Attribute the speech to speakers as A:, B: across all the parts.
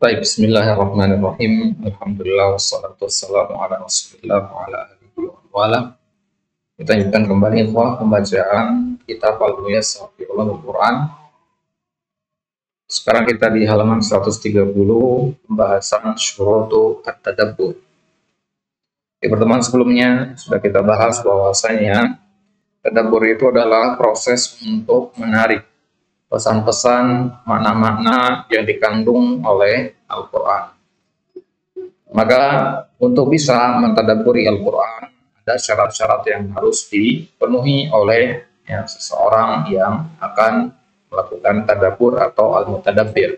A: Baik, bismillahirrahmanirrahim. Alhamdulillah, wassalatu wassalamu ala rasulillah wa ala alihi wa wala. Kita lanjutkan kembali pembacaan kitab Al-Muyassar fi Ulumul Quran. Sekarang kita di halaman 130, pembahasan syurutu at-tadabbur. Di pertemuan sebelumnya sudah kita bahas bahwasanya tadabbur itu adalah proses untuk menarik pesan-pesan, makna-makna yang dikandung oleh Al-Quran. Maka untuk bisa mentadabburi Al-Quran, ada syarat-syarat yang harus dipenuhi oleh seseorang yang akan melakukan tadabbur atau al-mutadabbir.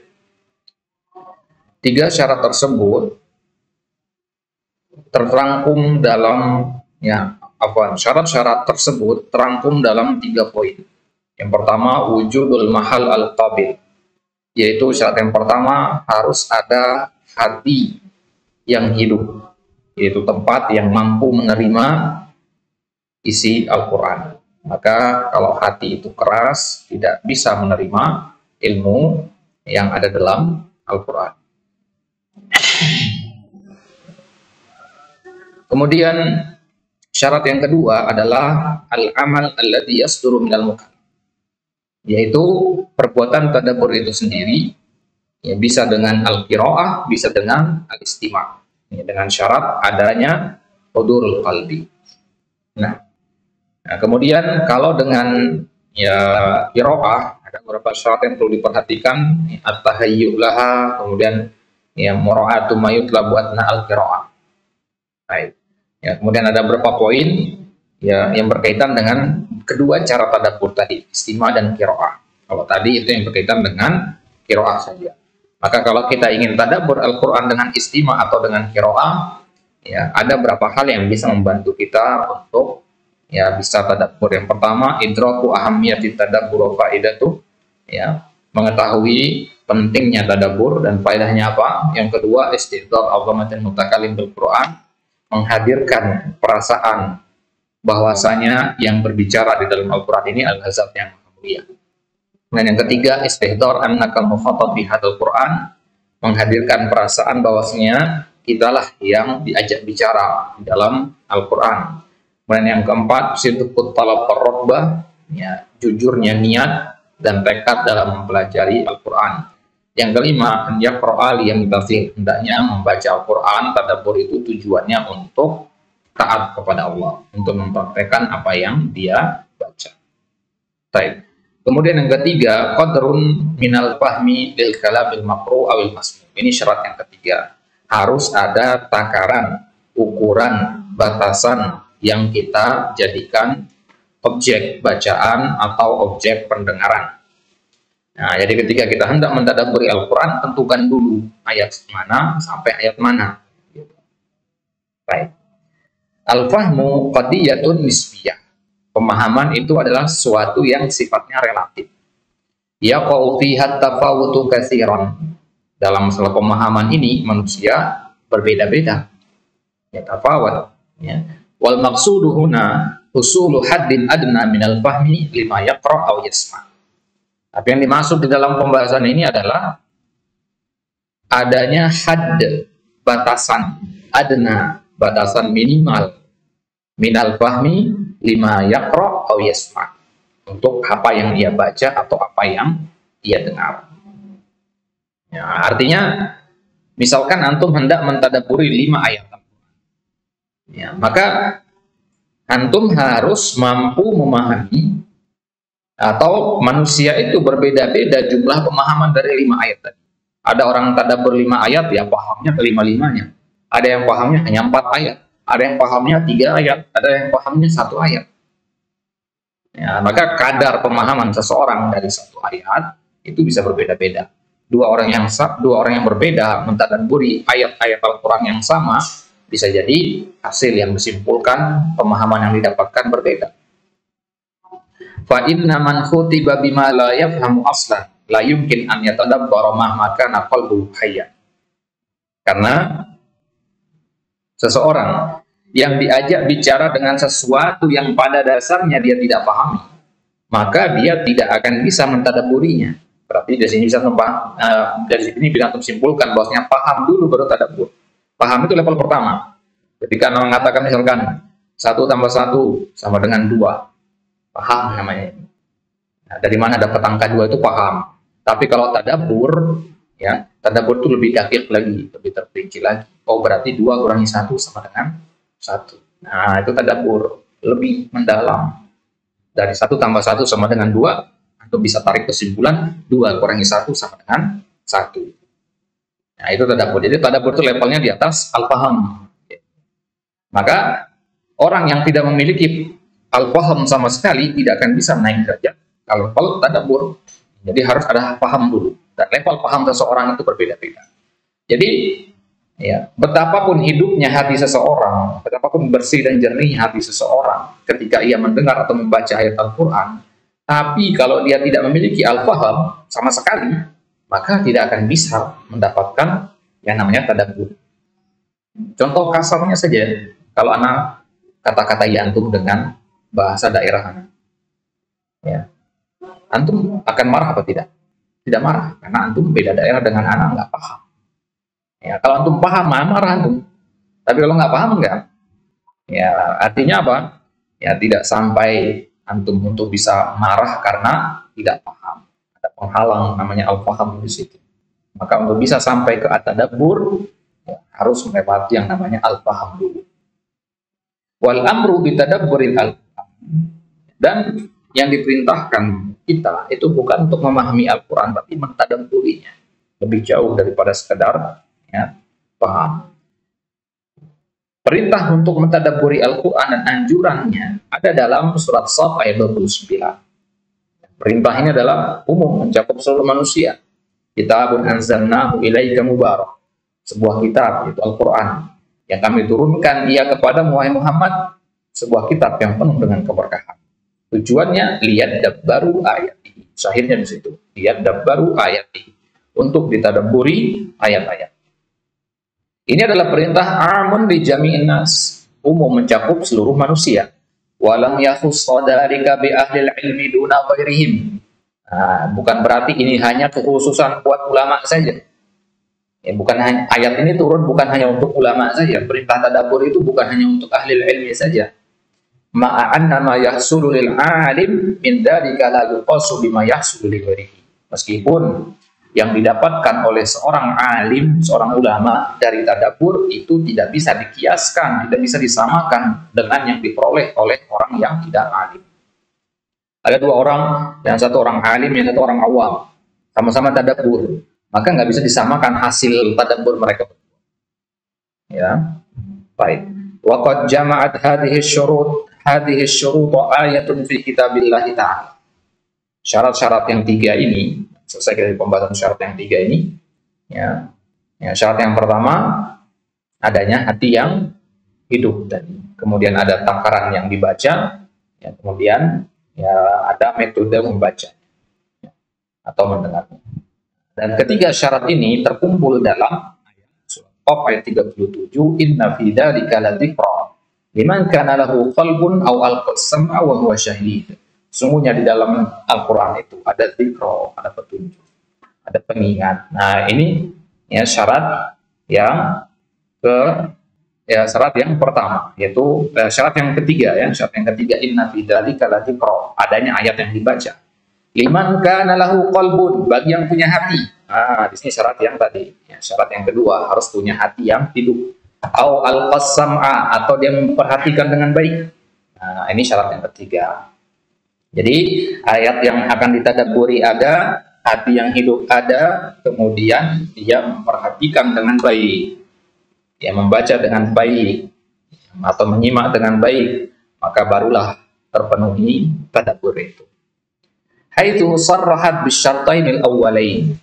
A: 3 syarat tersebut terangkum dalam syarat-syarat tersebut terangkum dalam 3 poin. Yang pertama, wujudul mahal al-qabil, yaitu syarat yang pertama harus ada hati yang hidup, yaitu tempat yang mampu menerima isi Al-Quran. Maka kalau hati itu keras, tidak bisa menerima ilmu yang ada dalam Al-Quran. Kemudian syarat yang kedua adalah al-amal alladhi yasduru minal mukallaf, yaitu perbuatan tadabbur itu sendiri bisa dengan al-qiraah, bisa dengan al-istima', dengan syarat adanya hudurul qalbi. Nah, kemudian kalau dengan qiraah ada beberapa syarat yang perlu diperhatikan, at-tahayyu laha, kemudian mura'atu ma yutlabu atna al-qiraah. Baik. Kemudian ada beberapa poin yang berkaitan dengan kedua cara tadabbur tadi, istima' dan qiraah. Kalau tadi itu yang berkaitan dengan qiraah saja. Maka kalau kita ingin tadabbur Al-Quran dengan istima' atau dengan qiraah, ada beberapa hal yang bisa membantu kita untuk bisa tadabbur. Yang pertama, idraku ahammiyati tadabbur wa faidatu, mengetahui pentingnya tadabbur dan faedahnya apa. Yang kedua, istihdar azamatil mutakallim bil Quran, menghadirkan perasaan bahwasanya yang berbicara di dalam Al-Quran ini al-Hazab yang mulia. Dan yang ketiga, istihdar annakal mukhatab bihadzal Quran, menghadirkan perasaan bahwasanya kitalah yang diajak bicara di dalam Al-Quran. Kemudian yang keempat, sidqut talab ar-raghbah, jujurnya niat dan tekad dalam mempelajari Al-Quran. Yang kelima, yaqra'a liyamtathil, hendaknya membaca Al-Quran, tadabbur itu tujuannya untuk taat kepada Allah, untuk mempraktekkan apa yang dia baca. Baik. Kemudian yang ketiga, qadrun minal fahmi lil kalamil maqru' awil masmu'. Ini syarat yang ketiga. Harus ada takaran, ukuran, batasan yang kita jadikan objek bacaan atau objek pendengaran. Nah, jadi ketika kita hendak mentadabburi Al-Quran, tentukan dulu ayat mana sampai ayat mana. Baik. Al-fahmu qadiyatun nisbiyah. Pemahaman itu adalah sesuatu yang sifatnya relatif. Yaqa'u fiha tafawutu katsiran. Dalam masalah pemahaman ini manusia berbeda-beda. Tafawut. Wal maqsudu huna husulu haddin adna minal fahmi lima yaqra' aw yasma'. Tapi yang dimaksud di dalam pembahasan ini adalah adanya hadd, batasan adna, batasan minimal minal fahmi lima yaqra' aw yasma', untuk apa yang dia baca atau apa yang dia dengar. Artinya misalkan antum hendak mentadabburi 5 ayat, maka antum harus mampu memahami, atau manusia itu berbeda-beda jumlah pemahaman dari 5 ayat tadi. Ada orang tadabbur 5 ayat, pahamnya kelima-limanya. Ada yang pahamnya hanya 4 ayat. Ada yang pahamnya 3 ayat, ada yang pahamnya 1 ayat. Maka kadar pemahaman seseorang dari 1 ayat itu bisa berbeda-beda. Dua orang yang berbeda mentadabburi ayat-ayat Al-Quran yang sama, bisa jadi hasil yang disimpulkan, pemahaman yang didapatkan berbeda. Fa inna man khutiba bima la yafhamu aslan la yumkin an yatadabbara mahma kana qalbuhu hayya. Karena seseorang yang diajak bicara dengan sesuatu yang pada dasarnya dia tidak pahami, maka dia tidak akan bisa mentadabburinya. Berarti dari sini bisa dari sini bisa antum simpulkan bahwasanya paham dulu baru tadabbur. Paham itu level pertama. Ketika anda mengatakan misalkan 1 tambah 1 sama dengan 2, paham namanya. Nah, dari mana dapat angka 2 itu paham. Tapi kalau tadabbur, ya, tadabbur itu lebih dakik lagi, lebih terperinci lagi. Oh, berarti 2 kurangi 1 sama dengan 1. Nah, itu tadabbur lebih mendalam. Dari 1 tambah 1 sama dengan 2, atau bisa tarik kesimpulan 2 kurangi 1 sama dengan 1. Nah, itu tadabbur. Jadi tadabbur itu levelnya di atas al-faham. Maka orang yang tidak memiliki al-faham sama sekali tidak akan bisa naik derajat kalau tadabbur. Jadi harus ada paham dulu. Dan level paham seseorang itu berbeda-beda. Jadi ya, betapapun hidupnya hati seseorang, betapapun bersih dan jernih hati seseorang ketika ia mendengar atau membaca ayat Al-Quran, tapi kalau dia tidak memiliki al-faham sama sekali, maka tidak akan bisa mendapatkan yang namanya tadabbur. Contoh kasarnya saja, kalau anak kata-kata antum dengan bahasa daerah, ya, antum akan marah apa tidak? Tidak marah, karena antum beda daerah dengan anak nggak paham. Ya, kalau antum paham, marah antum. Tapi kalau nggak paham, enggak. Ya, artinya apa? Ya, tidak sampai antum untuk bisa marah karena tidak paham. Ada penghalang namanya al-faham di situ. Maka untuk bisa sampai ke at-tadabbur, ya, harus melewati yang namanya al-faham dulu. Wal amru bitadabburil al-Qur'an. Dan yang diperintahkan kita itu bukan untuk memahami Al-Quran, tapi mentadabburinya. Lebih jauh daripada sekedar ya, paham. Perintah untuk mentadabburi Al-Quran dan anjurannya ada dalam surat Shaf ayat 29. Perintah ini adalah umum, mencakup seluruh manusia. Kitabun anzalnahu ilaika mubarak. Sebuah kitab, yaitu Al-Quran, yang kami turunkan ia kepada Muhammad, sebuah kitab yang penuh dengan keberkahan. Tujuannya lihat dabbaru ayat ini. Syahidnya di situ. Lihat dabbaru ayat ini. Untuk ditadabburi ayat-ayat. Ini adalah perintah amun di jami'in nas. Umum mencakup seluruh manusia. Walam yakhussa dzalika bi ahlil ilmi duna ghairihim. Nah, bukan berarti ini hanya kekhususan buat ulama saja. Ya, bukan hanya ayat ini turun bukan hanya untuk ulama saja. Perintah tadabbur itu bukan hanya untuk ahli ilmi saja. Ma'anna ma yahsulu lil alim min dzalika la yuqasu bima yahsulu li ghairihi. Meskipun yang didapatkan oleh seorang alim, seorang ulama dari tadabbur itu tidak bisa dikiaskan, tidak bisa disamakan dengan yang diperoleh oleh orang yang tidak alim. Ada dua orang, yang satu orang alim, yang satu orang awam, sama-sama tadabbur, maka nggak bisa disamakan hasil tadabbur mereka. Ya, baik. Waqad jama'at hadhihi syurut ayatun fi kitabillah ta'ala. Syarat-syarat yang 3 ini, selesai dari pembahasan syarat yang 3 ini, ya, syarat yang pertama adanya hati yang hidup tadi. Kemudian ada takaran yang dibaca, ya, kemudian ya ada metode membaca atau mendengarnya. Dan ketiga syarat ini terkumpul dalam ayat 37, inna fi dzalika ladzikra liman kana lahu qalbun aw alqasama wa huwa syahid. Sungguhnya di dalam Al-Qur'an itu ada dzikra, ada petunjuk, ada pengingat. Nah, ini ya syarat yang syarat yang pertama, yaitu syarat yang ketiga ya, syarat yang ketiga inna fi dzalika ladzikra, adanya ayat yang dibaca. Liman kana lahu qalbun, bagi yang punya hati. Nah, di sini syarat yang tadi. Ya, syarat yang kedua harus punya hati yang hidup. Au al-qasam'a, atau dia memperhatikan dengan baik. Nah, ini syarat yang ketiga. Jadi ayat yang akan ditadabburi ada, hati yang hidup ada, kemudian dia memperhatikan dengan baik. Dia membaca dengan baik atau menyimak dengan baik, maka barulah terpenuhi tadabbur itu. Haitsu sarrahat bisyartainil awwalain.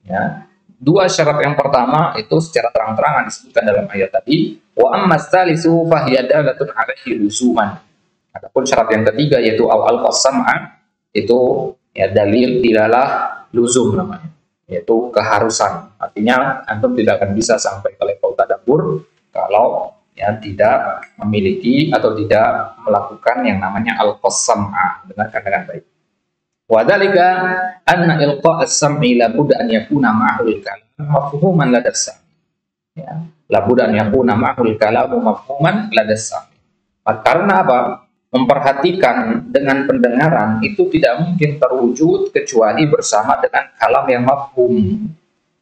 A: Ya. Dua syarat yang pertama itu secara terang-terangan disebutkan dalam ayat tadi, wa amma tsalitsu fa hiya dalatun 'alaihi luzuman. Adapun syarat yang ketiga yaitu al-qasam'a, itu ya dalil dilalah luzum namanya, yaitu keharusan. Artinya antum tidak akan bisa sampai ke level tadabbur kalau ya tidak memiliki atau tidak melakukan yang namanya al-qasam'a, dengarkan dengan baik. Wa dzalika anna ilqa' as-sam'i la budda an yakuna ma'ahul kalam mafhuman ladas sami. Ya, la budda an yakuna ma'ahul kalam mafhuman ladas sami. Karena apa? Memperhatikan dengan pendengaran itu tidak mungkin terwujud kecuali bersama dengan kalam yang mafhum.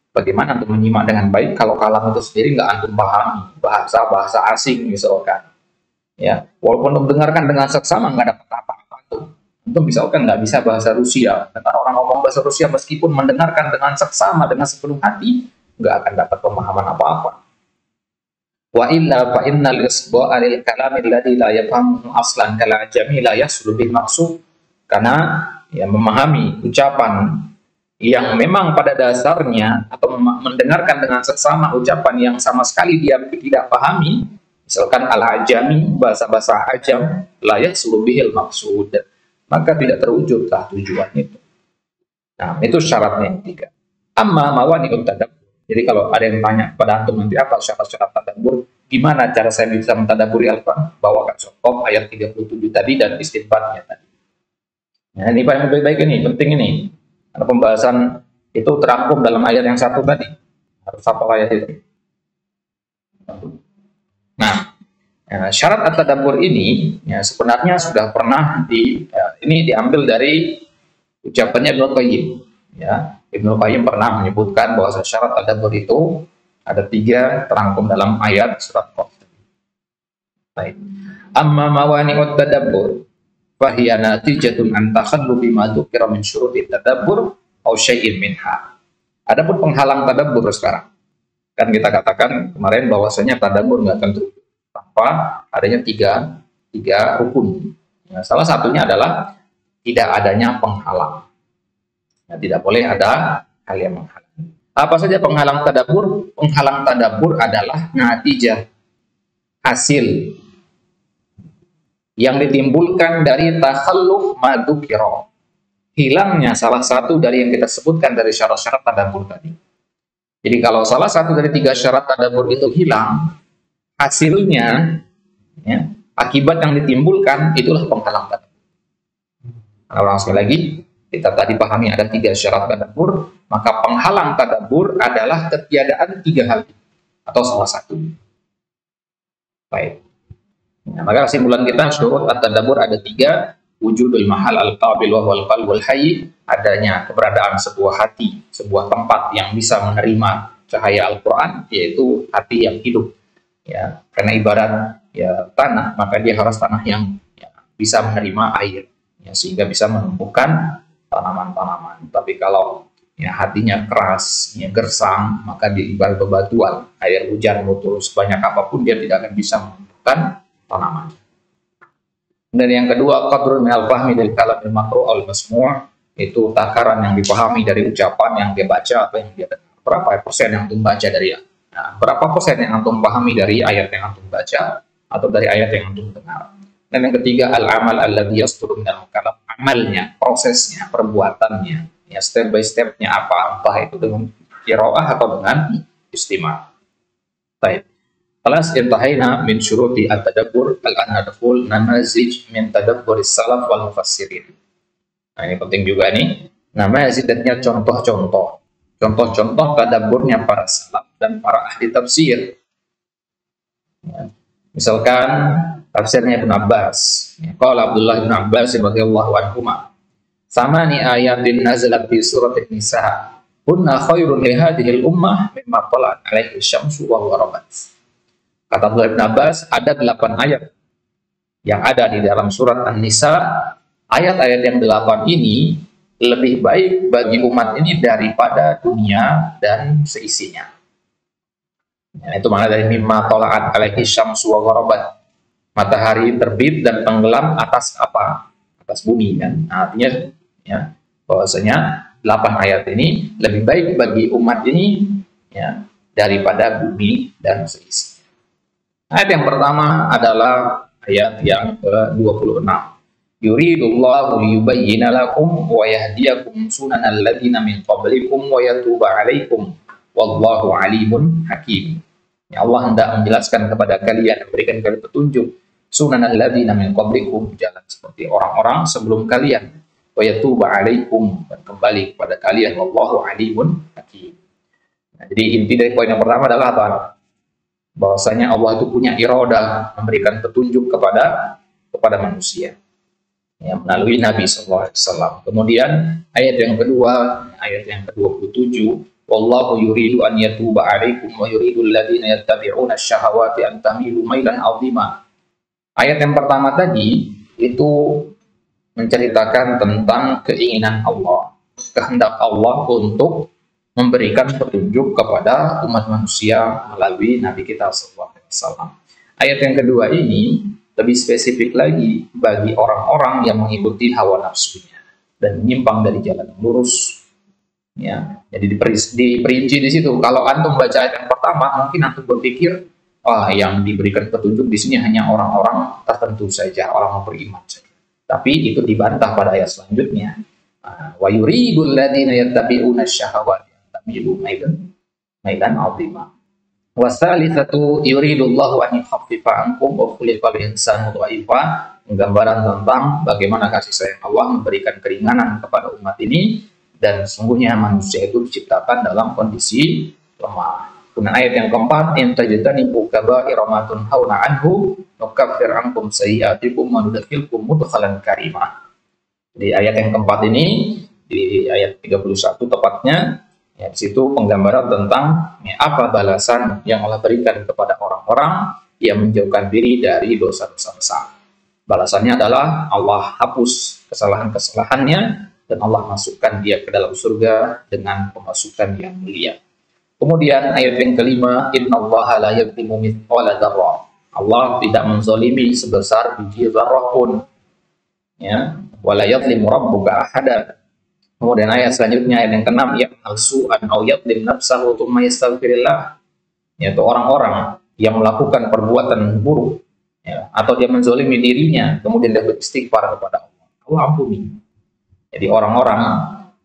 A: Bagaimana untuk menyimak dengan baik kalau kalam itu sendiri nggak antum pahami, bahasa asing misalkan. Ya, walaupun mendengarkan dengan seksama nggak dapat apa-apa tuh. Antum misalkan nggak bisa bahasa Rusia, dengar orang ngomong bahasa Rusia meskipun mendengarkan dengan seksama dengan sepenuh hati nggak akan dapat pemahaman apa-apa. Wa illa fa innal isba'a lil kalami alladhi la yafhamu aslan kal ajami la yaslu bil maqsud, karena ya memahami ucapan yang memang pada dasarnya atau mendengarkan dengan seksama ucapan yang sama sekali dia tidak pahami, misalkan al-ajami, bahasa-bahasa ajam, la yaslu bihil maqsud, maka tidak terwujudlah tujuan itu. Nah, itu syaratnya yang ketiga. Amma mawani'ut tadabbur. Jadi kalau ada yang tanya pada antum nanti apa syarat-syarat tadabbur, gimana cara saya bisa mentadabburi Al-Quran? Bawakan contoh ayat 37 tadi dan istinbatnya tadi. Nah, ini paling baik-baik ini, penting ini. Karena pembahasan itu terangkum dalam ayat yang satu tadi. Harus hafal ayat itu. Nah, syarat at-tadabbur ini ya, sebenarnya sudah pernah ini diambil dari ucapannya Ibnu Qayyim. Ya, Ibnu Qayyim pernah menyebutkan bahwa syarat tadabbur itu ada 3 terangkum dalam ayat surat Qaf. Baik. Amma mawani'ut tadabbur fahiya natijatun an takhallubi ma dzukira min syurutit tadabbur aw syai'in minha. Adapun penghalang tadabbur sekarang. Kan kita katakan kemarin bahwasanya tadabbur enggak tentu tanpa adanya tiga rukun. Ya, salah satunya adalah tidak adanya penghalang. Ya, tidak boleh ada hal yang menghalang. Apa saja penghalang tadabbur? Penghalang tadabbur adalah natijah, hasil yang ditimbulkan dari takhalluf madzukira, hilangnya salah satu dari yang kita sebutkan dari syarat-syarat tadabbur tadi. Jadi kalau salah satu dari 3 syarat tadabbur itu hilang, hasilnya ya, akibat yang ditimbulkan itulah penghalang tadabbur. Nah, sekali lagi kita tadi pahami ada 3 syarat tadabbur, maka penghalang tadabbur adalah ketiadaan 3 hal atau salah satu. Baik. Nah, maka kesimpulan kita syurut at-tadabbur ada 3, wujudul mahal al-qabil wa wal qalbul hayy, adanya keberadaan sebuah hati, sebuah tempat yang bisa menerima cahaya Al-Qur'an, yaitu hati yang hidup. Ya, karena ibarat ya tanah, maka dia harus tanah yang ya, bisa menerima air, ya, sehingga bisa menumbuhkan tanaman-tanaman. Tapi kalau ya hatinya keras, ya gersang, maka dia ibarat bebatuan. Air hujan mau turun sebanyak apapun dia tidak akan bisa menumbuhkan tanaman. Dan yang kedua, qadrun minal fahmi dari kalamil makru' al masmu', itu takaran yang dipahami dari ucapan yang dia baca atau yang dia dengar. Berapa persen yang antum baca dari berapa persen yang antum pahami dari ayat yang antum baca atau dari ayat yang antum dengar. Dan yang ketiga, al-amal alladhi yasturu minal kalam, amalnya, prosesnya, perbuatannya, ya step by stepnya apa, entah itu dengan qiraah atau dengan istima'. Baik. Kelas intahayna min syuruti at-tadabbur al-anadful namazij min tadabburis salaf wal mufassirin. Nah, ini penting juga nih. Namazij artinya contoh-contoh. Contoh-contoh tadabburnya para salaf dan para ahli tafsir. Ya. Misalkan tafsirnya Ibnu Abbas. Qala Abdullah bin Abbas radhiyallahu anhuma, samani ayatin nazalat fi surat An-Nisa, kunna khairun li hadhihi al-ummah mimma tala'at alaihi syamsu wa gharabat. Kata Abdullah bin Abbas, ada 8 ayat yang ada di dalam surat An-Nisa. Ayat-ayat yang 8 ini lebih baik bagi umat ini daripada dunia dan seisinya. Ya, itu makna dari mimma tala'at alaihi syamsu wa gharabat. Matahari terbit dan tenggelam atas apa? Atas bumi kan. Nah, artinya ya, bahwasanya 8 ayat ini lebih baik bagi umat ini ya daripada bumi dan seisi. Ayat yang pertama adalah ayat yang ke-26. Yuridullahu liyubayyina lakum wa yahdiyakum sunanal ladzina min qablikum wa yatuba 'alaikum wallahu 'alimun hakim. Ya, Allah hendak menjelaskan kepada kalian, memberikan kalian petunjuk sunanal ladzina min qablikum, jalan seperti orang-orang sebelum kalian. wa yatuba 'alaikum, dan kembali kepada kalian, wallahu alimun hakim. Nah, jadi inti dari poin yang pertama adalah apa? Bahwasanya Allah itu punya iradah memberikan petunjuk kepada manusia, ya, melalui Nabi SAW. Kemudian ayat yang kedua, ayat yang ke-27, wallahu yuridu an yatuba 'alaikum wa yuridu alladziina yattabi'una asy-syahawati an tamilu mailan 'azima. Ayat yang pertama tadi itu menceritakan tentang keinginan Allah, kehendak Allah untuk memberikan petunjuk kepada umat manusia melalui Nabi kita SAW. Ayat yang kedua ini lebih spesifik lagi bagi orang-orang yang mengikuti hawa nafsunya dan menyimpang dari jalan yang lurus. Ya, jadi diperinci di situ. Kalau antum baca ayat yang pertama, mungkin antum berpikir, yang diberikan petunjuk di sini hanya orang-orang tertentu saja, orang yang beriman saja. Tapi itu dibantah pada ayat selanjutnya. Wa yuridul ladzina yattabi'una asy-syahawati tamilu mailan 'azima. Wa tsalitsatu yuridullahu an yukhaffifa 'ankum wa khuliqa al-insanu dha'ifa. Gambaran tentang bagaimana kasih sayang Allah memberikan keringanan kepada umat ini, dan sesungguhnya manusia itu diciptakan dalam kondisi lemah. Kemudian ayat yang keempat, in tajtanibu kaba'ira ma tunhauna anhu nukaffir 'ankum sayyi'atikum wa nudkhilkum mudkhalan karimah. Di ayat yang keempat ini, di ayat 31 tepatnya, ya, di situ penggambaran tentang apa balasan yang Allah berikan kepada orang-orang yang menjauhkan diri dari dosa-dosa besar. Balasannya adalah Allah hapus kesalahan-kesalahannya dan Allah masukkan dia ke dalam surga dengan pemasukan yang mulia. Kemudian ayat yang kelima, innallaha la yadhlimu mithqala dzarrah. Allah tidak menzalimi sebesar biji zarrah pun. Ya, wala yadhlimu rabbuka ahada. Kemudian ayat selanjutnya, ayat yang ke-6, ya'mal su'an aw yadhlim nafsahu tsumma yastaghfirillah. Yaitu orang-orang yang melakukan perbuatan buruk, ya, atau dia menzalimi dirinya kemudian dia beristighfar kepada Allah, Allah ampuni. Jadi orang-orang,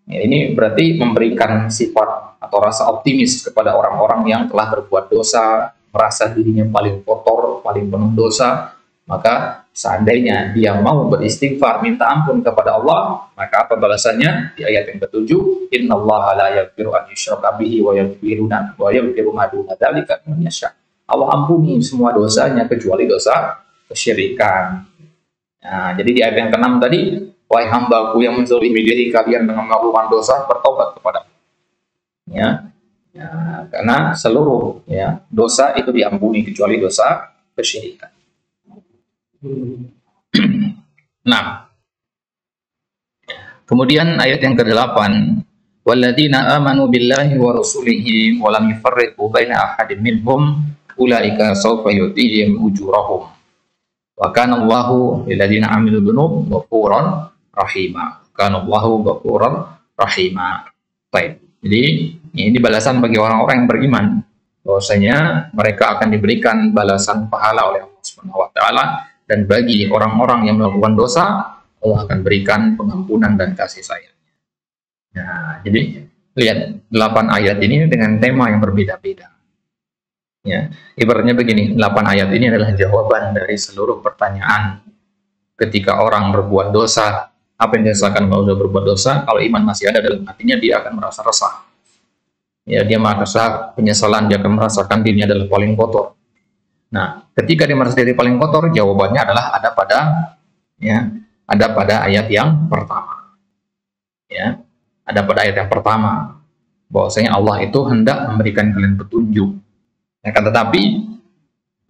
A: ya, ini berarti memberikan sifat atau rasa optimis kepada orang-orang yang telah berbuat dosa, merasa dirinya paling kotor, paling penuh dosa. Maka seandainya dia mau beristighfar, minta ampun kepada Allah, maka apa balasannya? Di ayat yang ke-7, innallaha la yaghfiru an yushraka bihi wa yaghfiru ma duna dzalika liman yasha. Allah ampuni semua dosanya kecuali dosa kesyirikan. Nah, jadi di ayat yang ke-6 tadi, wahai hambaku yang menzalimi diri kalian dengan melakukan dosa, bertobat kepada Allah. Ya, karena seluruh, ya, dosa itu diampuni kecuali dosa kesyirikan. Nah, kemudian ayat yang ke-8, walladzina amanu billahi wa rasulihi wa lam yufarriqu baina ahadin minhum ulaika sawfa yu'tihim ujurahum wa kana Allahu lil ladzina amilu dzunub ghafuran rahima. Kana Allahu ghafuran rahima. Baik. Jadi ini balasan bagi orang-orang yang beriman, bahwasanya mereka akan diberikan balasan pahala oleh Allah Subhanahu wa taala, dan bagi orang-orang yang melakukan dosa, Allah akan berikan pengampunan dan kasih sayangnya. Nah, jadi lihat 8 ayat ini dengan tema yang berbeda-beda. Ya, ibaratnya begini, 8 ayat ini adalah jawaban dari seluruh pertanyaan ketika orang berbuat dosa. Apa yang dirasakan kalau sudah berbuat dosa? Kalau iman masih ada dalam hatinya, dia akan merasa resah. Ya, dia merasa penyesalan, dia akan merasakan dirinya adalah paling kotor. Nah, ketika dia merasa diri paling kotor, jawabannya adalah ada pada ayat yang pertama. Ya, ada pada ayat yang pertama, bahwasanya Allah itu hendak memberikan kalian petunjuk. Ya, tetapi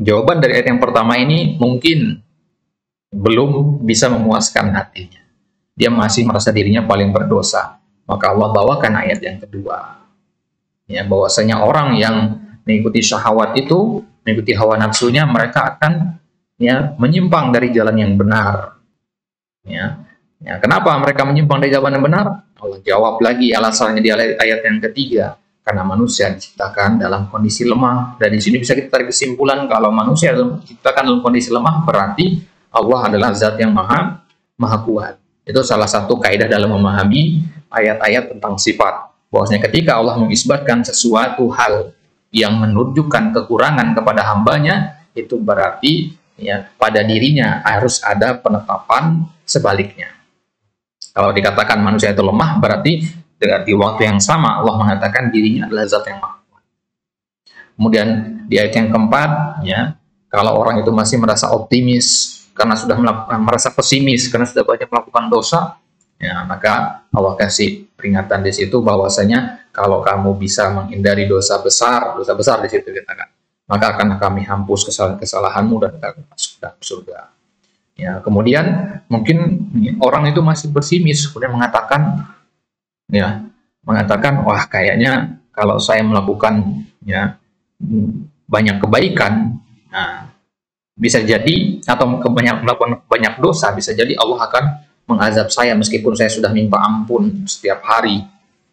A: jawaban dari ayat yang pertama ini mungkin belum bisa memuaskan hatinya. Dia masih merasa dirinya paling berdosa. Maka Allah bawakan ayat yang kedua. Ya, bahwasanya orang yang mengikuti syahwat itu, mengikuti hawa nafsunya, mereka akan, ya, menyimpang dari jalan yang benar. Ya, kenapa mereka menyimpang dari jalan yang benar? Allah jawab lagi alasannya di ayat yang ketiga. Karena manusia diciptakan dalam kondisi lemah. Dan di sini bisa kita tarik kesimpulan kalau manusia diciptakan dalam kondisi lemah, berarti Allah adalah zat yang maha kuat. Itu salah satu kaidah dalam memahami ayat-ayat tentang sifat. Bahwasanya ketika Allah mengisbatkan sesuatu hal yang menunjukkan kekurangan kepada hambanya, itu berarti, ya, pada dirinya harus ada penetapan sebaliknya. Kalau dikatakan manusia itu lemah, berarti di waktu yang sama Allah mengatakan dirinya adalah zat yang maha kuat. Kemudian di ayat yang keempat, ya, kalau orang itu masih merasa optimis karena sudah merasa pesimis karena sudah banyak melakukan dosa, ya, maka Allah kasih peringatan di situ bahwasanya kalau kamu bisa menghindari dosa besar di situ dikatakan, maka akan kami hapus kesalahanmu dan akan masuk dalam surga. Ya, kemudian mungkin orang itu masih pesimis, kemudian mengatakan, wah kayaknya kalau saya melakukan banyak kebaikan, nah, bisa jadi atau melakukan banyak dosa, bisa jadi Allah akan mengazab saya meskipun saya sudah minta ampun setiap hari.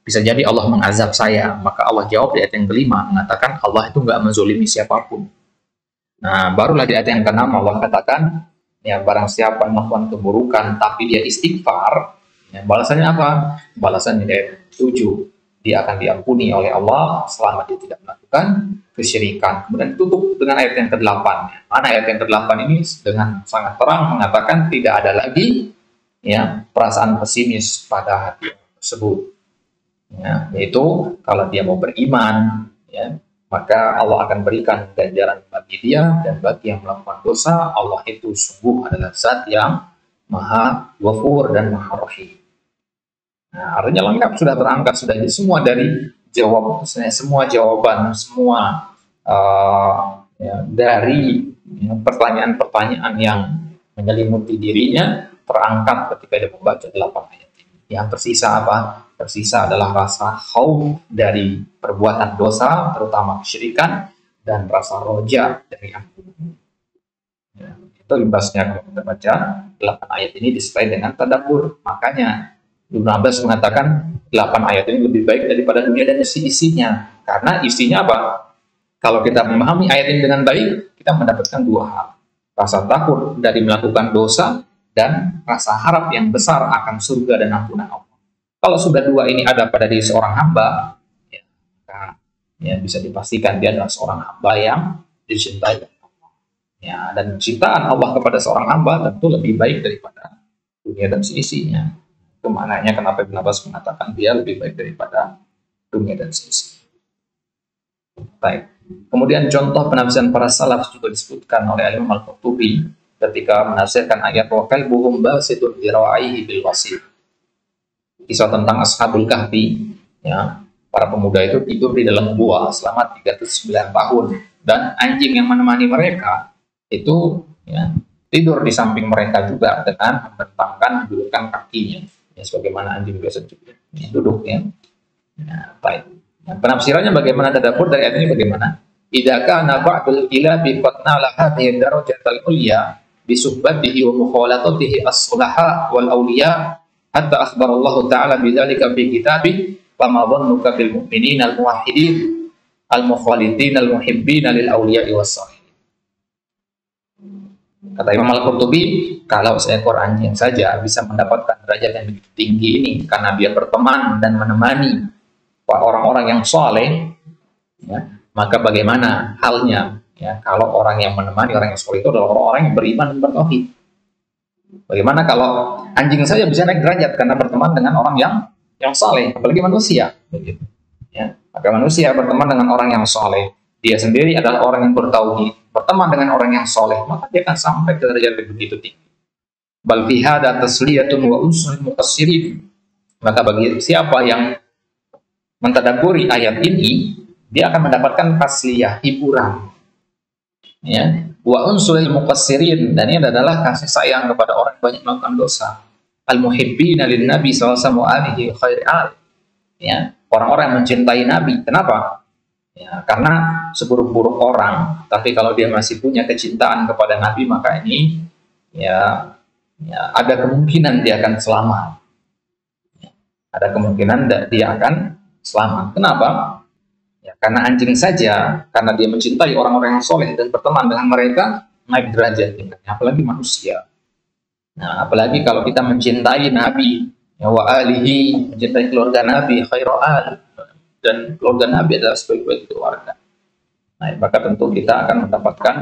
A: Bisa jadi Allah mengazab saya. Maka Allah jawab di ayat yang kelima, mengatakan Allah itu nggak menzolimi siapapun. Nah, barulah di ayat yang keenam Allah katakan, ya, barang siapa melakukan keburukan tapi dia istighfar, ya, balasannya apa? Balasannya di ayat 7, dia akan diampuni oleh Allah selama dia tidak melakukan kesyirikan. Kemudian tutup dengan ayat yang ke-8. Mana ayat yang ke-8 ini dengan sangat terang mengatakan tidak ada lagi, ya, perasaan pesimis pada hati tersebut. Ya, yaitu kalau dia mau beriman, ya, maka Allah akan berikan ganjaran bagi dia, dan bagi yang melakukan dosa, Allah itu sungguh adalah zat yang maha ghafur dan maha rahim. Nah, artinya lengkap, sudah terangkat, sudah semua dari semua jawaban, semua dari pertanyaan-pertanyaan yang menyelimuti dirinya terangkat ketika dia membaca 8 ayat ini. Yang tersisa apa? Tersisa adalah rasa khauf dari perbuatan dosa, terutama kesyirikan, dan rasa roja dari ampunan. Ya, itu imbasnya kalau kita baca 8 ayat ini disertai dengan tadabbur. Makanya Ibnu Abbas mengatakan 8 ayat ini lebih baik daripada dunia dan isinya. Karena isinya apa? Kalau kita memahami ayat ini dengan baik, kita mendapatkan dua hal. Rasa takut dari melakukan dosa, dan rasa harap yang besar akan surga dan ampunan Allah. Kalau sudah dua ini ada pada diri seorang hamba, ya, maka ya, bisa dipastikan dia adalah seorang hamba yang dicintai Allah. Ya, dan cintaan Allah kepada seorang hamba tentu lebih baik daripada dunia dan seisinya. Itu maknanya kenapa Ibnu Abbas mengatakan dia lebih baik daripada dunia dan seisinya. Baik. Kemudian contoh penafsiran para salaf juga disebutkan oleh Imam Al-Qurtubi ketika menafsirkan ayat wa kalbuhum basitun diraihi bil wasil. Kisah tentang Ashabul Kahfi, ya, para pemuda itu tidur di dalam gua selama 39 tahun, dan anjing yang menemani mereka itu, ya, tidur di samping mereka juga dengan membentangkan mendudukan kakinya, ya, sebagaimana anjing biasa duduk, ya. Nah, baik. Nah, penafsirannya bagaimana, tadabbur dari ayat ini bagaimana? Idza kana ba'dul kilabi qad nala hadhihi darajatal ulya bi suhbatihi wa mukhalatatihi as-sulaha wal awliya hatta akhbar Allah Ta'ala bidzalika fi kitabih wa ma dhannuka bil mu'minina al muwahhidin al mukhalitin al muhibbin lil awliya'i was salihin. Kata Imam Al-Qurtubi, kalau seekor anjing saja bisa mendapatkan derajat yang begitu tinggi ini karena dia berteman dan menemani orang-orang yang soleh, ya, maka bagaimana halnya, ya, kalau orang yang menemani orang yang soleh itu adalah orang-orang yang beriman dan bertauhid. Bagaimana kalau anjing saja bisa naik derajat karena berteman dengan orang yang saleh, apalagi manusia, begitu. Ya, maka manusia berteman dengan orang yang saleh, dia sendiri adalah orang yang bertauhid, berteman dengan orang yang saleh, maka dia akan sampai ke derajat yang begitu tinggi. Bal fi hada tasliyatun wa unsul muqassirin. Maka bagi siapa yang mentadabburi ayat ini, dia akan mendapatkan tasliyah, hiburan. Ya, wa unsul muqassirin, dan ini adalah kasih sayang kepada orang yang banyak melakukan dosa. Al-muhibbina lin Nabi sallallahu alaihi wasallam, ya, orang-orang yang mencintai Nabi. Kenapa? Ya, karena seburuk-buruk orang, tapi kalau dia masih punya kecintaan kepada Nabi, maka ini ya ada kemungkinan dia akan selamat. Ya, ada kemungkinan dia akan selamat. Kenapa? Ya, karena anjing saja, karena dia mencintai orang-orang yang soleh dan berteman dengan mereka, naik derajat tingkatnya, apalagi manusia. Nah, apalagi kalau kita mencintai Nabi, ya, wa alihi, mencintai keluarga Nabi, khairu al, dan keluarga Nabi adalah sebaik-baik keluarga. Nah, maka tentu kita akan mendapatkan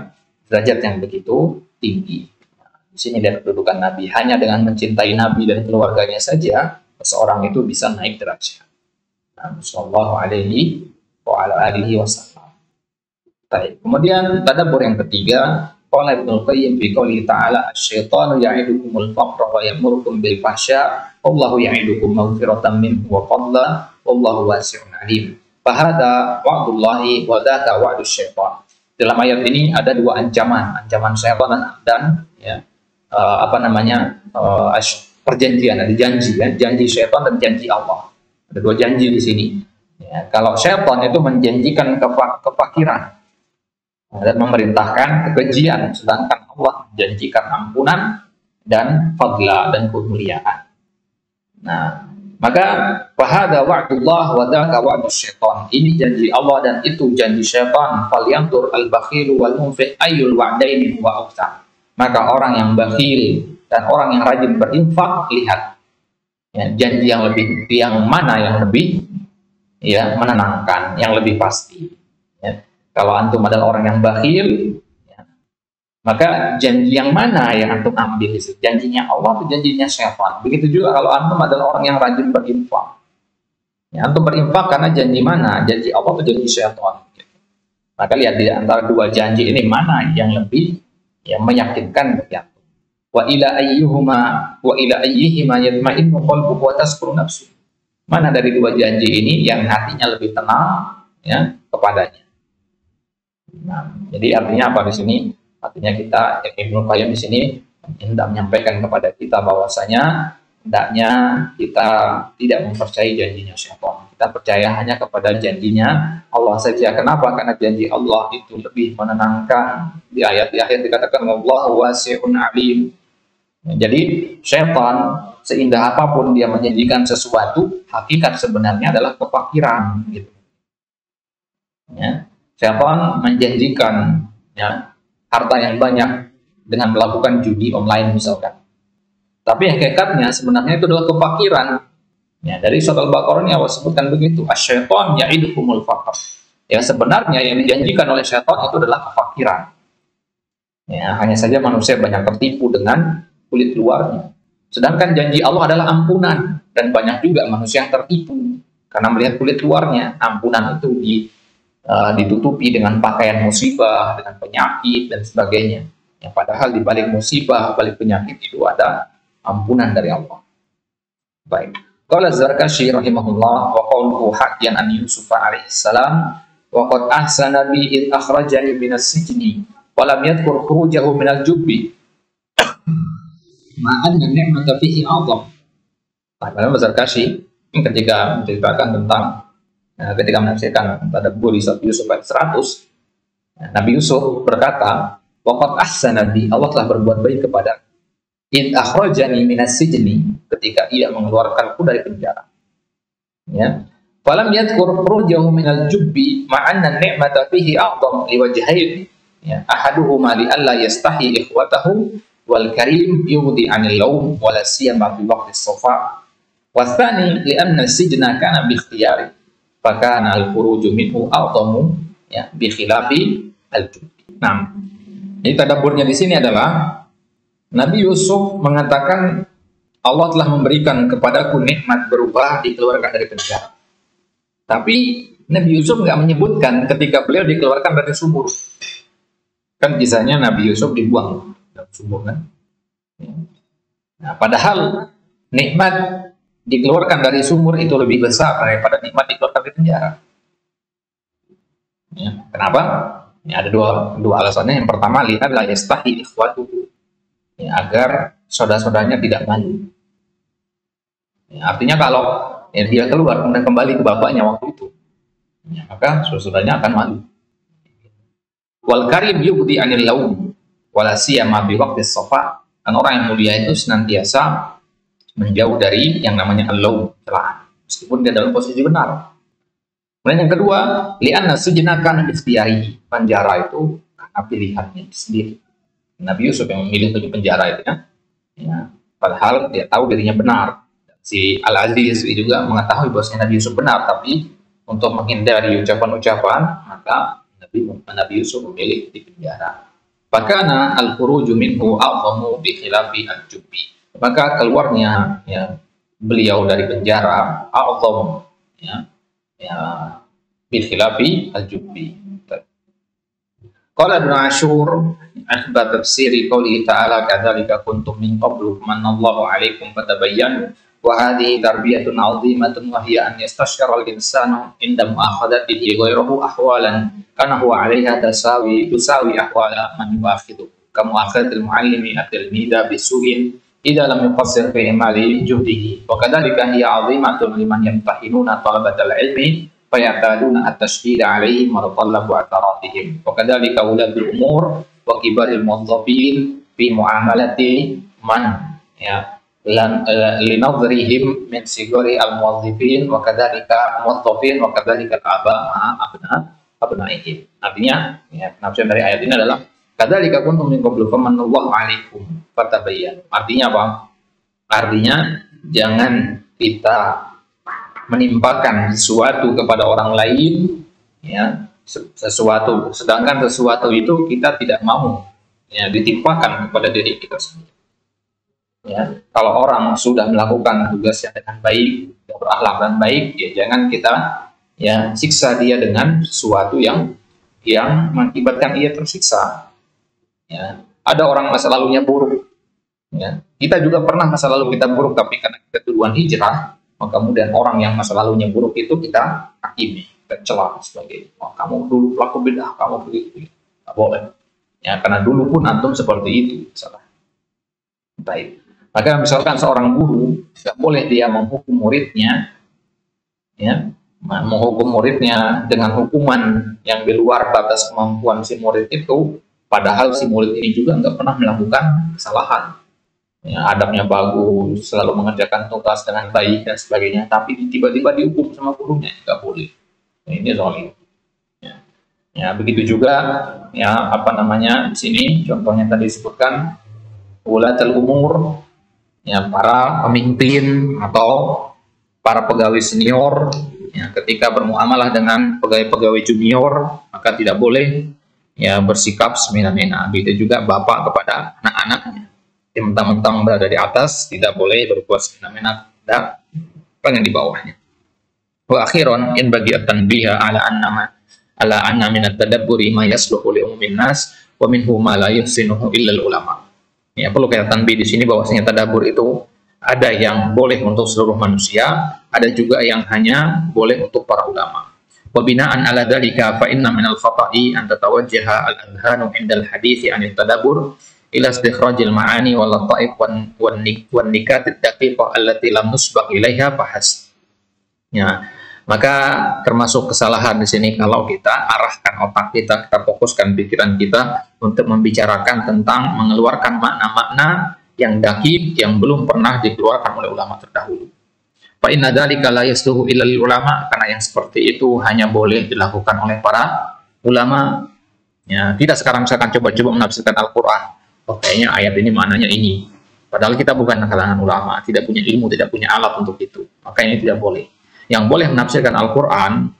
A: derajat yang begitu tinggi. Nah, Di sini lihat kedudukan Nabi. Hanya dengan mencintai Nabi dan keluarganya saja, seseorang itu bisa naik derajat. Sallallahu alaihi wa ala alihi wasallam. Baik. Kemudian tadabbur yang ketiga, qala Ibnu Qayyim fi qouli ta'ala asy-syaitanu ya'idukumul faqra wa ya'murukum bil fahsya wallahu ya'idukum maghfiratan minhu wa fadla wallahu wasi'un 'alim. Fahada wa'dullahi wa dzaka wa'dus syaitan. Dalam ayat ini ada dua ancaman syaitan dan ya, perjanjian, ada janji, ya, janji syaitan dan janji Allah. Ada dua janji di sini. Ya, kalau syaitan itu menjanjikan kefakiran dan memerintahkan kekejian, sedangkan Allah menjanjikan ampunan dan fadla dan kemuliaan. Nah, maka fahada wa'dullah wa dzaka wa'dus syaitan. Ini janji Allah dan itu janji syaitan. Falyantur al-bakhilu wal munfiq ayyul wa'daini wa aqsa. Maka orang yang bakhil dan orang yang rajin berinfak, lihat ya, janji yang mana yang lebih ya menenangkan, yang lebih pasti. Ya. Kalau antum adalah orang yang bakhil, ya, maka janji yang mana yang antum ambil? Janjinya Allah atau janjinya syaitan? Begitu juga kalau antum adalah orang yang rajin berinfak. Ya, antum berinfak karena janji mana? Janji Allah atau janji syaitan? Maka lihat di antara dua janji ini mana yang lebih yang meyakinkan bagi antum. Wa ila ayyihima yatma'innu qalbuhu wa taskunu nafsu. Mana dari dua janji ini yang hatinya lebih tenang ya kepadanya. Nah, jadi artinya apa di sini? Artinya kita, Ibnu Qayyim di sini hendak menyampaikan kepada kita bahwasanya hendaknya kita tidak mempercayai janjinya syaitan. Kita percaya hanya kepada janjinya Allah saja. Kenapa? Karena janji Allah itu lebih menenangkan. Di ayat dikatakan wallahu wasi'un 'alim. Jadi syaitan seindah apapun dia menjanjikan sesuatu, hakikat sebenarnya adalah kefakiran gitu. Ya. Syaitan menjanjikan ya, harta yang banyak dengan melakukan judi online misalkan. Tapi hakikatnya sebenarnya itu adalah kefakiran. Ya, dari surat Al-Baqarah ini Allah sebutkan begitu, asy-syaitan ya'idukumul faqr. Ya, sebenarnya yang dijanjikan oleh syaitan itu adalah kefakiran. Ya, hanya saja manusia banyak tertipu dengan kulit luarnya. Sedangkan janji Allah adalah ampunan, dan banyak juga manusia yang tertipu karena melihat kulit luarnya. Ampunan itu ditutupi dengan pakaian musibah, dengan penyakit dan sebagainya. Yang padahal di balik musibah, balik penyakit itu ada ampunan dari Allah. Baik. Qala Zarkashi rahimahullah wa qawluhu hakiyan an Yusuf alaihi salam wa qad ahsana bi id akhrajani minas sijni wa lam yadhkur khurujahu minal jubbi ma'an ni'mata fihi a'dham. Padahal Zarkashi ketika menceritakan tentang ketika menafsirkan tadabbur Nabi Yusuf ayat 100, Nabi Yusuf berkata, wa qad ahsana bi, Allah telah berbuat baik kepada id akhrajani minas sijni, ketika ia mengeluarkanku dari penjara. Ya. Falam yadhkur khurujahu minal jubbi ma'anna ni'mata fihi a'dham liwajhayn. Ya, ahaduhuma li alla yastahi ikhwatahu wal karim yughdhi 'anil lawm wa la siyama fi waqti as-safa. Wa tsani li anna sijna kana bi ikhtiyari. Fa kana al-khuruju minhu a'dhamu ya bi khilafi al-jubbi. Nah, jadi tadabburnya di sini adalah Nabi Yusuf mengatakan Allah telah memberikan kepadaku nikmat berubah dikeluarkan dari penjara. Tapi Nabi Yusuf nggak menyebutkan ketika beliau dikeluarkan dari sumur. Kan kisahnya Nabi Yusuf dibuang dalam sumur kan. Nah, padahal nikmat dikeluarkan dari sumur itu lebih besar daripada nikmat dikeluarkan dari penjara. Ya, kenapa? Ya, ada dua alasannya. Yang pertama, lihatlah yastahi ikhwatuhu. Ya, agar saudara-saudaranya tidak malu. Ya, artinya kalau ya, dia keluar kemudian kembali ke bapaknya waktu itu, ya, maka saudara-saudaranya akan malu. Wal karim yughdi 'anil lawm wala siyama bi waqtis safa. Dan orang yang mulia itu senantiasa menjauh dari yang namanya al-lawm, celaan, meskipun dia dalam posisi benar. Kemudian yang kedua, li'anna sujna kana bi ikhtiyari. Penjara itu karena pilihannya sendiri. Nabi Yusuf yang memilih untuk penjara itu ya, padahal dia tahu dirinya benar. Si Al-Aziz juga mengetahui bahwa Nabi Yusuf benar, tapi untuk menghindari ucapan-ucapan maka Nabi Yusuf memilih di penjara. Fakana al-khuruju minhu a'zamu bi khilafi al-jubbi. Maka keluarnya ya beliau dari penjara a'zam ya ya bi khilafi al-jubbi. Qala Ibnu Ashur akhbar tafsiri qouli ta'ala kadzalika kuntum min qablu manallahu 'alaikum fatabayyanu wa hadhihi tarbiyatun 'azimatun wa hiya an yastashkara al-insanu inda mu'akhadatihi ghayrahu ahwalan kana huwa 'alaiha tusawi ahwala man yu'akhidu kama akhadul mu'allimi at-tilmida bisu'in idza lam yuqassir fi imali juhdihi wa kadzalika hiya 'azimatun liman yamtahinuna talabatal ilmi fayataduna at-tashdid 'alaihim wa tatallabu atharatihim wa kadzalika uladul umur wa kibaril muwazzafin fi muamalati man ya linadhrihim min sigari al-muwazzifin wa kadzalika muwazzafin wa kadzalika al-aba abnaihim. Artinya ya, penafsiran dari ayat ini adalah kadzalika kuntum min qablu famanallahu 'alaikum fatabayyan. Artinya apa? Artinya jangan kita menimpakan sesuatu kepada orang lain ya, sesuatu sedangkan sesuatu itu kita tidak mau ya ditimpakan kepada diri kita sendiri ya. Kalau orang sudah melakukan tugasnya dengan baik, berakhlak dan baik, ya jangan kita ya siksa dia dengan sesuatu yang mengakibatkan ia tersiksa ya. Ada orang masa lalunya buruk ya, kita juga pernah masa lalu kita buruk, tapi karena kita duluan hijrah, maka kemudian orang yang masa lalunya buruk itu kita hakimi, kita celah sebagai kamu dulu pelaku bidah, kamu begitu, nggak boleh ya, karena dulu pun antum seperti itu salah. Baik, maka misalkan seorang guru tidak boleh dia menghukum muridnya ya, menghukum muridnya dengan hukuman yang di luar batas kemampuan si murid itu, padahal si murid ini juga nggak pernah melakukan kesalahan ya, adabnya bagus, selalu mengerjakan tugas dengan baik dan sebagainya, tapi tiba-tiba dihukum sama gurunya, nggak boleh. Nah, ini zalim. Ya, begitu juga ya apa namanya di sini contohnya tadi disebutkan ulatul umur ya, para pemimpin atau para pegawai senior ya, ketika bermuamalah dengan pegawai-pegawai junior maka tidak boleh ya bersikap semena-mena. Begitu juga bapak kepada anak-anaknya, mentang-mentang berada di atas tidak boleh berbuat semena-mena dan yang di bawahnya. Wa akhiran in bagi at-tanbiha ala anna min at-tadabburi ma yasluhu li umumin nas wa minhu ma la yuhsinuhu illa ulama. Ya, perlu kita tanbih di sini bahwasanya tadabbur itu ada yang boleh untuk seluruh manusia, ada juga yang hanya boleh untuk para ulama. Wa bina'an ala dzalika fa inna min al-khata'i an tatawajjaha al-adhanu 'inda al-hadithi 'an at-tadabbur ila istikhrajil ma'ani wal lataif wan nikat ad-daqiqah allati lam nusbaq ilaiha fahas. Ya, maka termasuk kesalahan di sini kalau kita arahkan otak kita fokuskan pikiran kita untuk membicarakan tentang mengeluarkan makna-makna yang dakik yang belum pernah dikeluarkan oleh ulama terdahulu. Fa inna dzalika la yasluhu illa lil ulama, karena yang seperti itu hanya boleh dilakukan oleh para ulama. Ya, kita sekarang misalkan coba-coba menafsirkan Al-Qur'an. Oh, kayaknya ayat ini maknanya ini. Padahal kita bukan kalangan ulama, tidak punya ilmu, tidak punya alat untuk itu. Maka ini tidak boleh. Yang boleh menafsirkan Al-Quran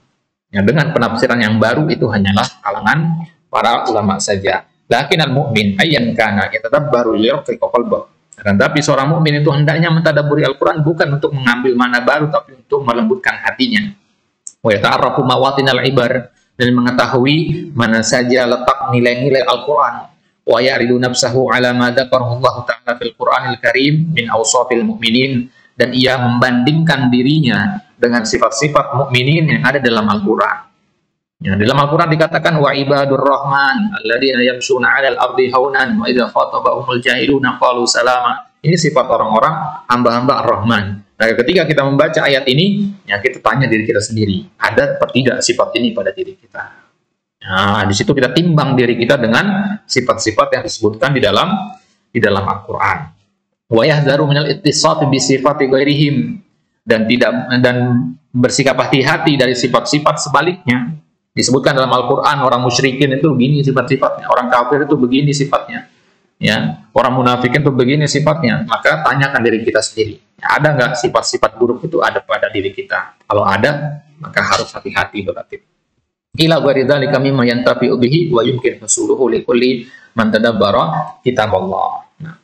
A: ya, dengan penafsiran yang baru itu hanyalah kalangan para ulama saja. Lakin al-mu'min ayyan kana yatadabbaru lirqiqa qalbah. Tapi seorang mukmin itu hendaknya mentadabburi Al-Quran bukan untuk mengambil makna baru, tapi untuk melembutkan hatinya. Wa yata'arrafu mawatinal ibar, dan mengetahui mana saja letak nilai-nilai Al-Quran. Wa ya'ridu nafsahu ala ma dzakarahu Allah ta'ala fil Qur'anil Karim min awsafil mu'minin, dan ia membandingkan dirinya dengan sifat-sifat mukminin yang ada dalam Al-Quran. Ya, dalam Al-Quran dikatakan wa ibadur rahman alladzina yamshuna 'alal ardi haunan wa idza khatabahumul jahiluna qalu salama. Ini sifat orang-orang hamba-hamba Ar-Rahman. Nah, ketika kita membaca ayat ini, ya kita tanya diri kita sendiri, ada atau tidak sifat ini pada diri kita? Nah, di situ kita timbang diri kita dengan sifat-sifat yang disebutkan di dalam Al-Quran. Wa yahdharu minal ittisaf bi sifati ghairihim, dan bersikap hati-hati dari sifat-sifat sebaliknya. Disebutkan dalam Al-Quran orang musyrikin itu begini sifat-sifatnya, orang kafir itu begini sifatnya, ya, orang munafikin itu begini sifatnya. Maka tanyakan diri kita sendiri, ya, ada nggak sifat-sifat buruk itu ada pada diri kita? Kalau ada, maka harus hati-hati berarti. Ila ghairi dzalika mimma yantafi'u bihi wa yumkin husuluhu li kulli man tadabbara kitab Allah. Nah,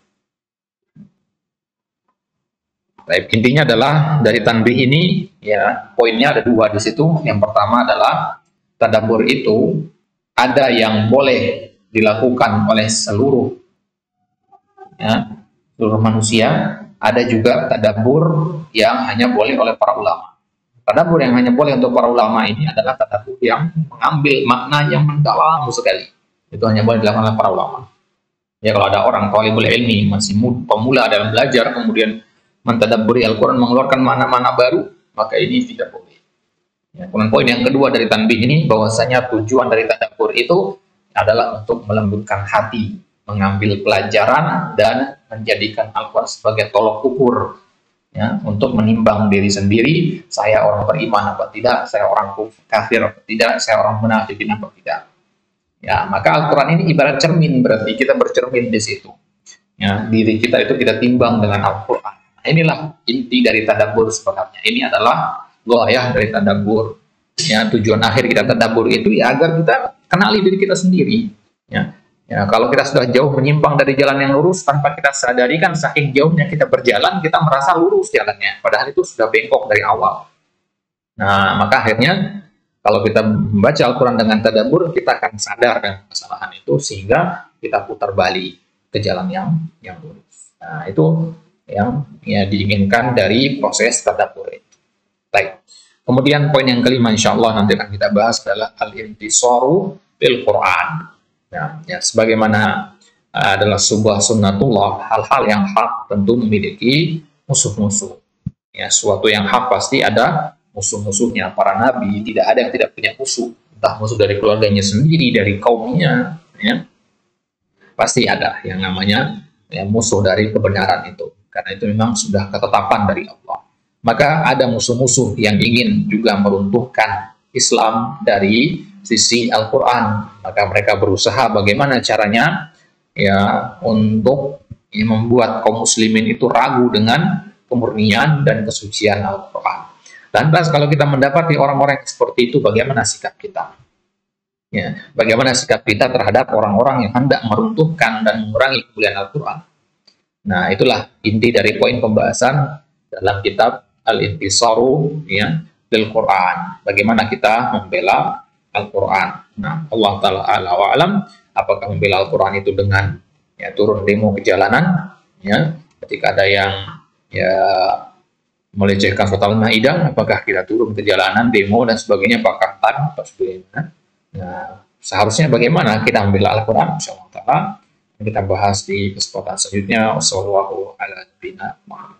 A: baik, intinya adalah dari tanbih ini ya, poinnya ada dua di situ. Yang pertama adalah tadabbur itu ada yang boleh dilakukan oleh seluruh manusia, ada juga tadabbur yang hanya boleh oleh para ulama. Tadabbur yang hanya boleh untuk para ulama ini adalah tadabbur yang mengambil makna yang mendalam sekali. Itu hanya boleh dilakukan oleh para ulama. Ya, kalau ada orang talibul ilmi masih pemula dalam belajar kemudian mentadabburi Al-Quran mengeluarkan mana-mana baru, maka ini tidak boleh. Ya, kemudian poin yang kedua dari tanbih ini bahwasanya tujuan dari tadabbur itu adalah untuk melembutkan hati, mengambil pelajaran dan menjadikan Al-Quran sebagai tolok ukur, ya, untuk menimbang diri sendiri, saya orang beriman apa tidak, saya orang kafir apa tidak, saya orang munafikin apa tidak. Ya, maka Al-Quran ini ibarat cermin, berarti kita bercermin di situ. Ya, diri kita itu kita timbang dengan Al-Quran. Nah, inilah inti dari tadabbur sebenarnya. Ini adalah ghayah dari tadabbur. Ya, tujuan akhir kita tadabbur itu ya agar kita kenali diri kita sendiri. Ya, ya, kalau kita sudah jauh menyimpang dari jalan yang lurus tanpa kita sadari, kan saking jauhnya kita berjalan, kita merasa lurus jalannya, padahal itu sudah bengkok dari awal. Nah, maka akhirnya kalau kita membaca Al-Quran dengan tadabbur, kita akan sadar dengan kesalahan itu sehingga kita putar balik ke jalan yang lurus. Nah, itu yang ya diinginkan dari proses tadabbur itu. Baik. Kemudian poin yang kelima insya Allah nanti akan kita bahas adalah al-intisaru bil Quran. Ya, sebagaimana adalah sebuah sunnatullah, hal-hal yang hak tentu memiliki musuh-musuh. Ya, sesuatu yang hak pasti ada musuh-musuhnya. Para nabi tidak ada yang tidak punya musuh, entah musuh dari keluarganya sendiri, dari kaumnya, ya. Pasti ada yang namanya ya, musuh dari kebenaran itu, karena itu memang sudah ketetapan dari Allah. Maka ada musuh-musuh yang ingin juga meruntuhkan Islam dari sisi Al-Quran, maka mereka berusaha bagaimana caranya ya untuk ya, membuat kaum muslimin itu ragu dengan kemurnian dan kesucian Al-Quran. Lantas kalau kita mendapati orang-orang seperti itu, bagaimana sikap kita? Ya, bagaimana sikap kita terhadap orang-orang yang hendak meruntuhkan dan mengurangi kemuliaan Al-Quran? Nah, itulah inti dari poin pembahasan dalam kitab Al-Intisaru ya, bil Quran. Bagaimana kita membela Al-Quran? Nah, Allah Ta'ala a'la wa alam, apakah membela Al-Quran itu dengan ya, turun demo ke jalanan? Ya, ketika ada yang ya melecehkan surat Al-Maidah, apakah kita turun ke jalanan, demo dan sebagainya, pakatan atau sebagainya? Nah, seharusnya bagaimana kita membela Al-Quran? Insyaallah kita bahas di kesempatan selanjutnya. Wassallallahu ala nabiyina Muhammad.